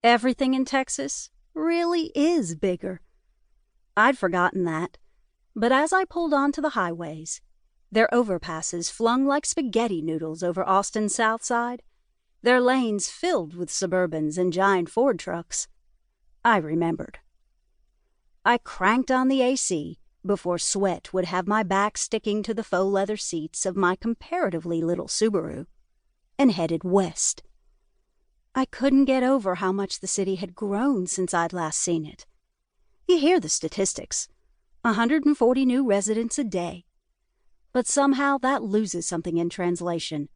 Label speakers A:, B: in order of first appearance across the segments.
A: Everything in Texas really is bigger. I'd forgotten that, but as I pulled onto the highways, their overpasses flung like spaghetti noodles over Austin's south side, their lanes filled with Suburbans and giant Ford trucks, I remembered. I cranked on the AC before sweat would have my back sticking to the faux leather seats of my comparatively little Subaru, and headed west. I couldn't get over how much the city had grown since I'd last seen it. You hear the statistics, 140 new residents a day. But somehow that loses something in translation.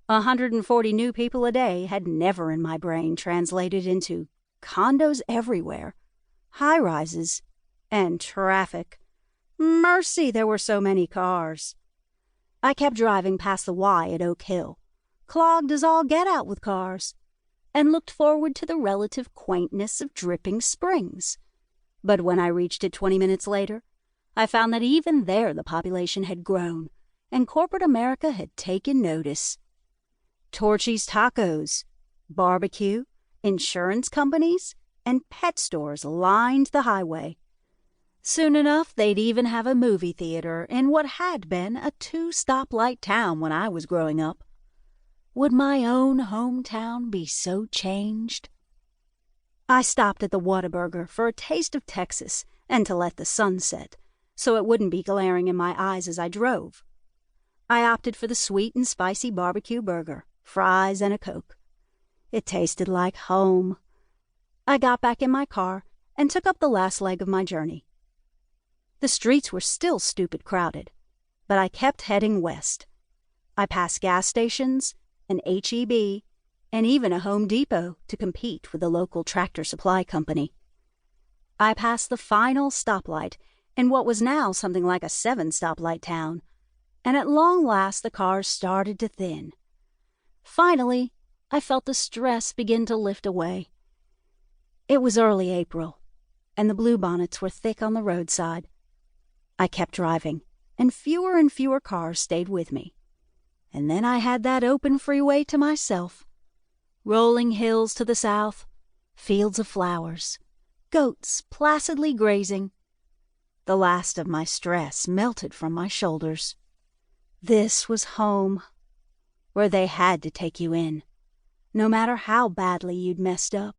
A: 140 new people a day had never in my brain translated into condos everywhere, high-rises, and traffic. Mercy, there were so many cars. I kept driving past the Y at Oak Hill, clogged as all get out with cars, and looked forward to the relative quaintness of Dripping Springs. But when I reached it 20 minutes later, I found that even there the population had grown, and corporate America had taken notice. Torchy's Tacos, barbecue, insurance companies, and pet stores lined the highway. Soon enough, they'd even have a movie theater in what had been a 2-stoplight town when I was growing up. Would my own hometown be so changed? I stopped at the Whataburger for a taste of Texas and to let the sun set, so it wouldn't be glaring in my eyes as I drove. I opted for the sweet and spicy barbecue burger, fries, and a Coke. It tasted like home. I got back in my car and took up the last leg of my journey. The streets were still stupid crowded, but I kept heading west. I passed gas stations, an H-E-B, and even a Home Depot to compete with the local tractor supply company. I passed the final stoplight in what was now something like a 7-stoplight town, and at long last the cars started to thin. Finally, I felt the stress begin to lift away. It was early April, and the bluebonnets were thick on the roadside. I kept driving, and fewer cars stayed with me. And then I had that open freeway to myself. Rolling hills to the south, fields of flowers, goats placidly grazing. The last of my stress melted from my shoulders. This was home, where they had to take you in, no matter how badly you'd messed up.